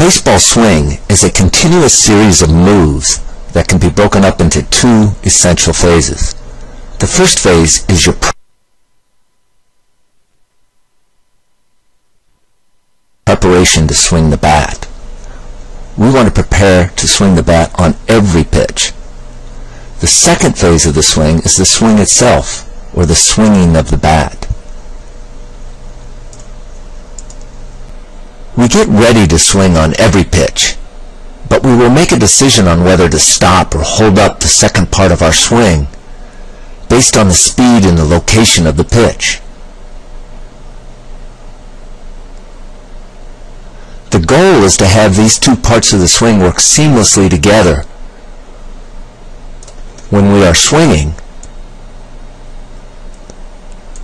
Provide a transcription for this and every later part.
baseball swing is a continuous series of moves that can be broken up into two essential phases. The first phase is your preparation to swing the bat. We want to prepare to swing the bat on every pitch. The second phase of the swing is the swing itself, or the swinging of the bat. We get ready to swing on every pitch, but we will make a decision on whether to stop or hold up the second part of our swing based on the speed and the location of the pitch. The goal is to have these two parts of the swing work seamlessly together when we are swinging,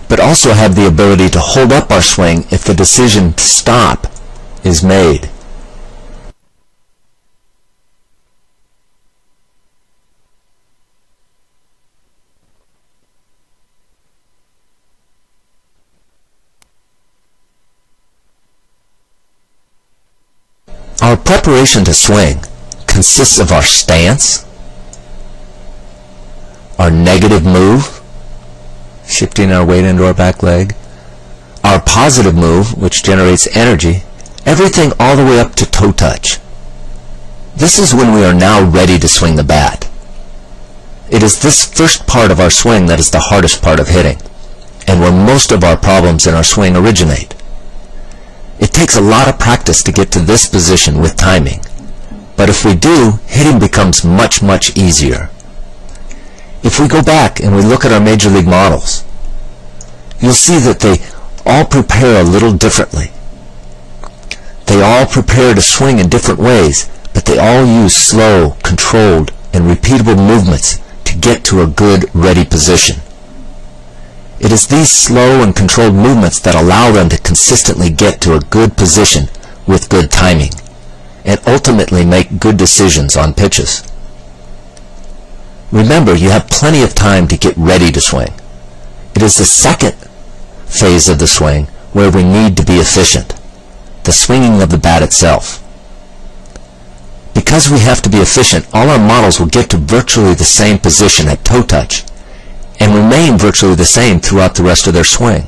but also have the ability to hold up our swing if the decision to stop is made. Our preparation to swing consists of our stance, our negative move, shifting our weight into our back leg, our positive move, which generates energy, everything all the way up to toe touch. This is when we are now ready to swing the bat. It is this first part of our swing that is the hardest part of hitting, and where most of our problems in our swing originate. It takes a lot of practice to get to this position with timing, but if we do, hitting becomes much, much easier. If we go back and we look at our Major League models, you'll see that they all prepare a little differently. They all prepare to swing in different ways, but they all use slow, controlled, and repeatable movements to get to a good, ready position. It is these slow and controlled movements that allow them to consistently get to a good position with good timing, and ultimately make good decisions on pitches. Remember, you have plenty of time to get ready to swing. It is the second phase of the swing where we need to be efficient, the swinging of the bat itself. Because we have to be efficient, all our models will get to virtually the same position at toe touch and remain virtually the same throughout the rest of their swing.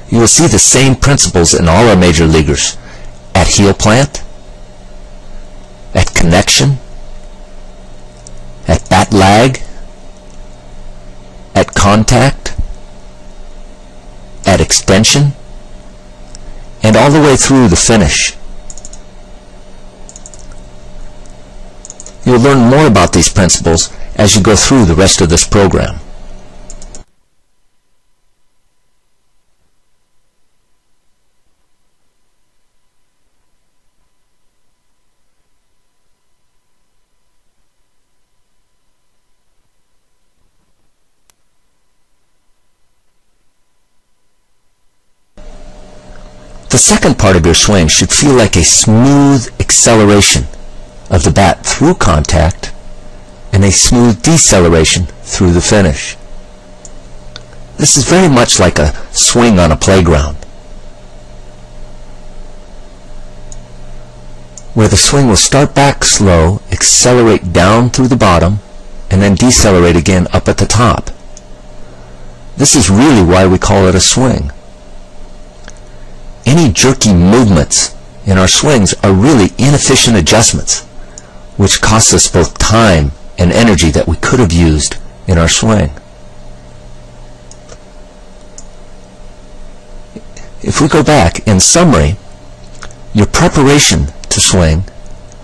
You will see the same principles in all our major leaguers at heel plant, at connection, at bat lag, at contact, at extension, and all the way through the finish. You'll learn more about these principles as you go through the rest of this program. The second part of your swing should feel like a smooth acceleration of the bat through contact and a smooth deceleration through the finish. This is very much like a swing on a playground, where the swing will start back slow, accelerate down through the bottom, and then decelerate again up at the top. This is really why we call it a swing. Any jerky movements in our swings are really inefficient adjustments, which cost us both time and energy that we could have used in our swing. If we go back, in summary, your preparation to swing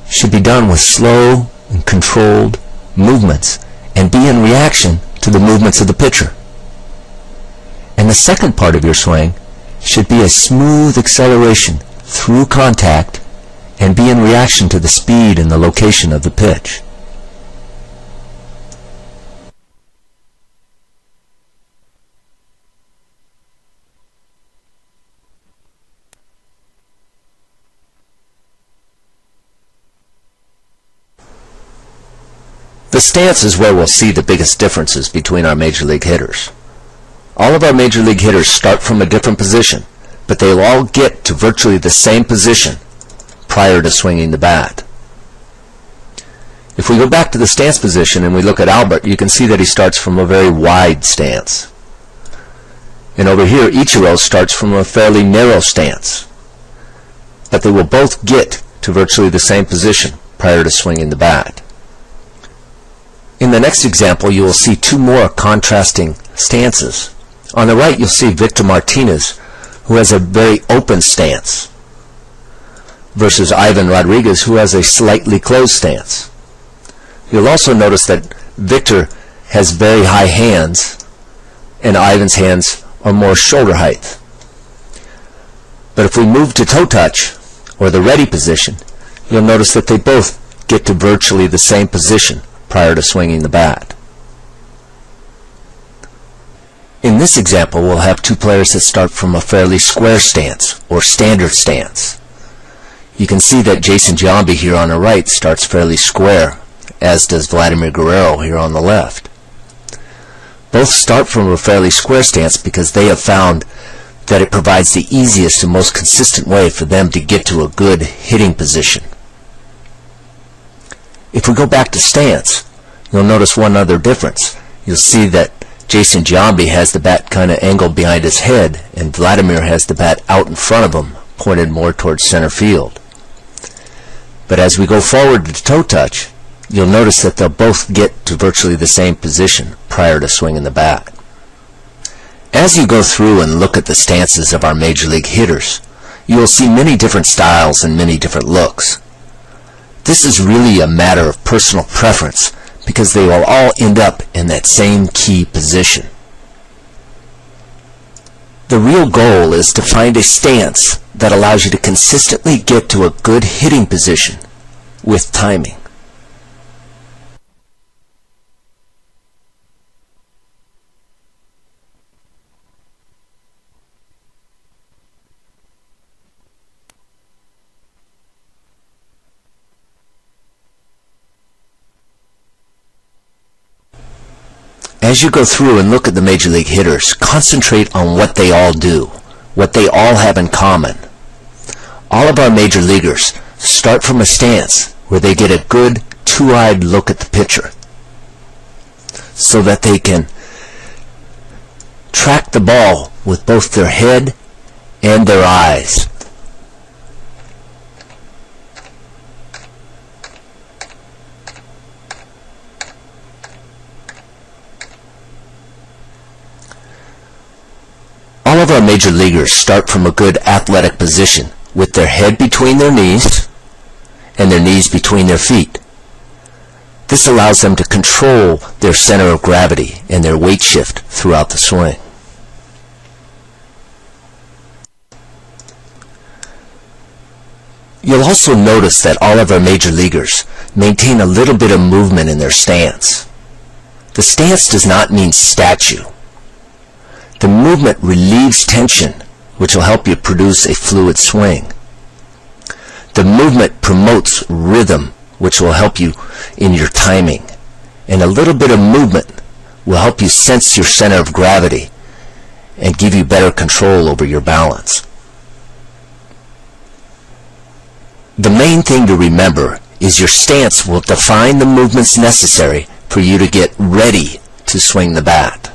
should be done with slow and controlled movements and be in reaction to the movements of the pitcher. And the second part of your swing should be a smooth acceleration through contact and be in reaction to the speed and the location of the pitch. The stance is where we'll see the biggest differences between our major league hitters. All of our major league hitters start from a different position, but they'll all get to virtually the same position prior to swinging the bat. If we go back to the stance position and we look at Albert, you can see that he starts from a very wide stance. And over here, Ichiro starts from a fairly narrow stance. But they will both get to virtually the same position prior to swinging the bat. In the next example, you will see two more contrasting stances. On the right, you'll see Victor Martinez, who has a very open stance, versus Ivan Rodriguez, who has a slightly closed stance. You'll also notice that Victor has very high hands, and Ivan's hands are more shoulder height. But if we move to toe touch, or the ready position, you'll notice that they both get to virtually the same position prior to swinging the bat. In this example, we'll have two players that start from a fairly square stance, or standard stance. You can see that Jason Giambi here on the right starts fairly square, as does Vladimir Guerrero here on the left. Both start from a fairly square stance because they have found that it provides the easiest and most consistent way for them to get to a good hitting position. If we go back to stance, you'll notice one other difference. You'll see that Jason Giambi has the bat kind of angled behind his head, and Vladimir has the bat out in front of him, pointed more towards center field. But as we go forward to toe touch, you'll notice that they'll both get to virtually the same position prior to swinging the bat. As you go through and look at the stances of our major league hitters, you will see many different styles and many different looks. This is really a matter of personal preference because they will all end up in that same key position. The real goal is to find a stance that allows you to consistently get to a good hitting position with timing. As you go through and look at the major league hitters, concentrate on what they all do, what they all have in common. All of our major leaguers start from a stance where they get a good two-eyed look at the pitcher so that they can track the ball with both their head and their eyes. All of our major leaguers start from a good athletic position with their head between their knees and their knees between their feet. This allows them to control their center of gravity and their weight shift throughout the swing. You'll also notice that all of our major leaguers maintain a little bit of movement in their stance. The stance does not mean statue. The movement relieves tension, which will help you produce a fluid swing. The movement promotes rhythm, which will help you in your timing. And a little bit of movement will help you sense your center of gravity and give you better control over your balance. The main thing to remember is your stance will define the movements necessary for you to get ready to swing the bat.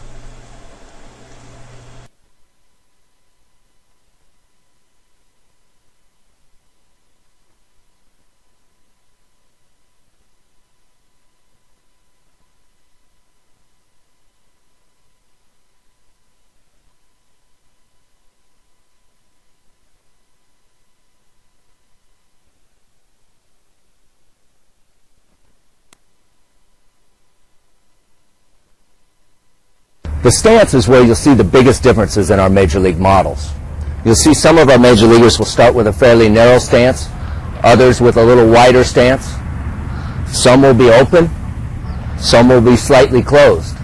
The stance is where you'll see the biggest differences in our major league models. You'll see some of our major leaguers will start with a fairly narrow stance, others with a little wider stance. Some will be open, some will be slightly closed.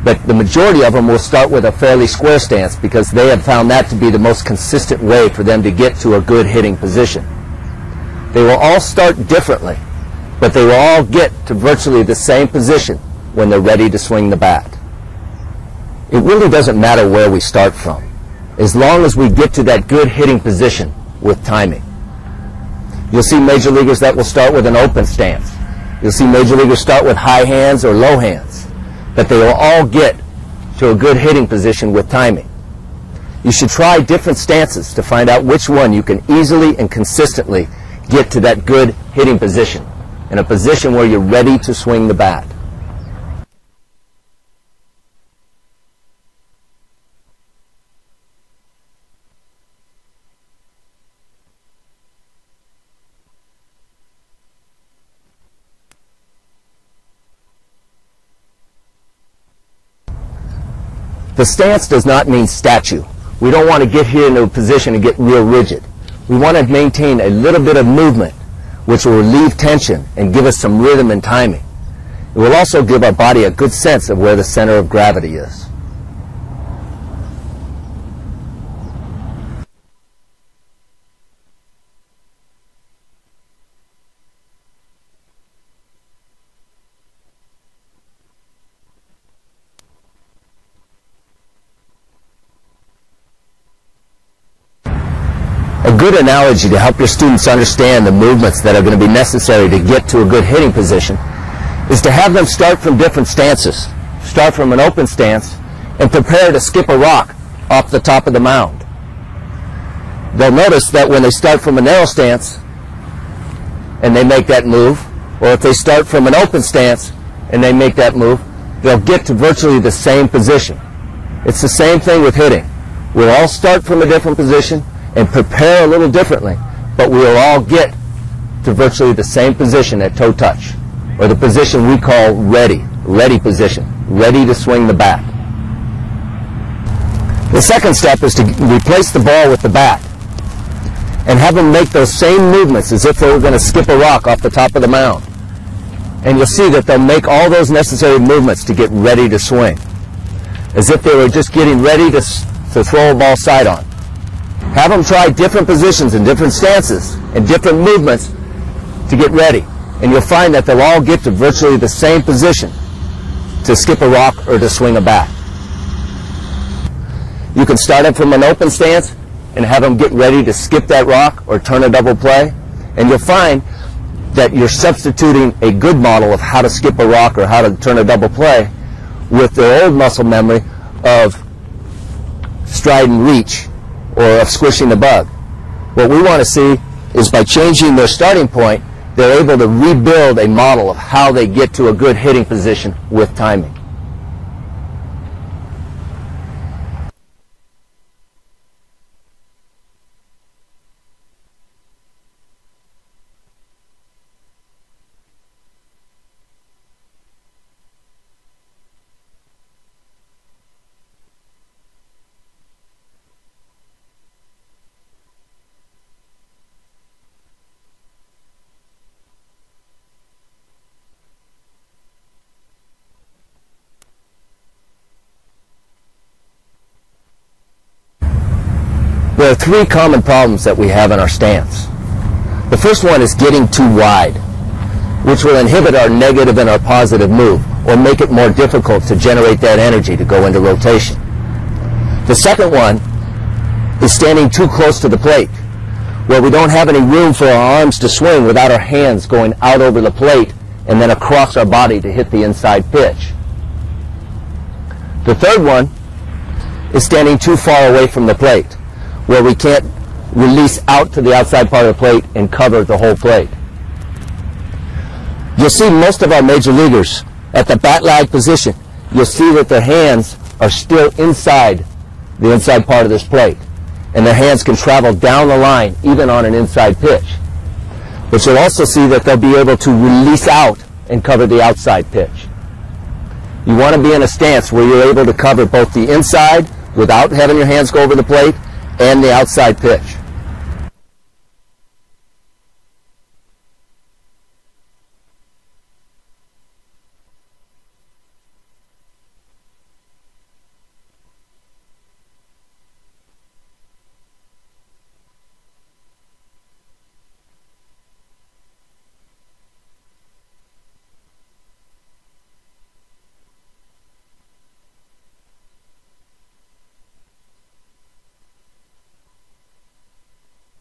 But the majority of them will start with a fairly square stance because they have found that to be the most consistent way for them to get to a good hitting position. They will all start differently, but they will all get to virtually the same position when they're ready to swing the bat. It really doesn't matter where we start from, as long as we get to that good hitting position with timing. You'll see major leaguers that will start with an open stance. You'll see major leaguers start with high hands or low hands. But they will all get to a good hitting position with timing. You should try different stances to find out which one you can easily and consistently get to that good hitting position, in a position where you're ready to swing the bat. The stance does not mean statue. We don't want to get here into a position and get real rigid. We want to maintain a little bit of movement, which will relieve tension and give us some rhythm and timing. It will also give our body a good sense of where the center of gravity is. A good analogy to help your students understand the movements that are going to be necessary to get to a good hitting position is to have them start from different stances. Start from an open stance and prepare to skip a rock off the top of the mound. They'll notice that when they start from a narrow stance and they make that move, or if they start from an open stance and they make that move, they'll get to virtually the same position. It's the same thing with hitting. We'll all start from a different position and prepare a little differently, but we'll all get to virtually the same position at toe touch, or the position we call ready position, ready to swing the bat. The second step is to replace the ball with the bat and have them make those same movements as if they were going to skip a rock off the top of the mound. And you'll see that they'll make all those necessary movements to get ready to swing, as if they were just getting ready to throw a ball side on. Have them try different positions and different stances and different movements to get ready. And you'll find that they'll all get to virtually the same position to skip a rock or to swing a bat. You can start them from an open stance and have them get ready to skip that rock or turn a double play. And you'll find that you're substituting a good model of how to skip a rock or how to turn a double play with their old muscle memory of stride and reach, or of squishing the bug. What we want to see is by changing their starting point, they're able to rebuild a model of how they get to a good hitting position with timing. There are three common problems that we have in our stance. The first one is getting too wide, which will inhibit our negative and our positive move, or make it more difficult to generate that energy to go into rotation. The second one is standing too close to the plate, where we don't have any room for our arms to swing without our hands going out over the plate and then across our body to hit the inside pitch. The third one is standing too far away from the plate, where we can't release out to the outside part of the plate and cover the whole plate. You'll see most of our major leaguers at the bat lag position, you'll see that their hands are still inside the inside part of this plate, and their hands can travel down the line even on an inside pitch. But you'll also see that they'll be able to release out and cover the outside pitch. You want to be in a stance where you're able to cover both the inside without having your hands go over the plate and the outside pitch.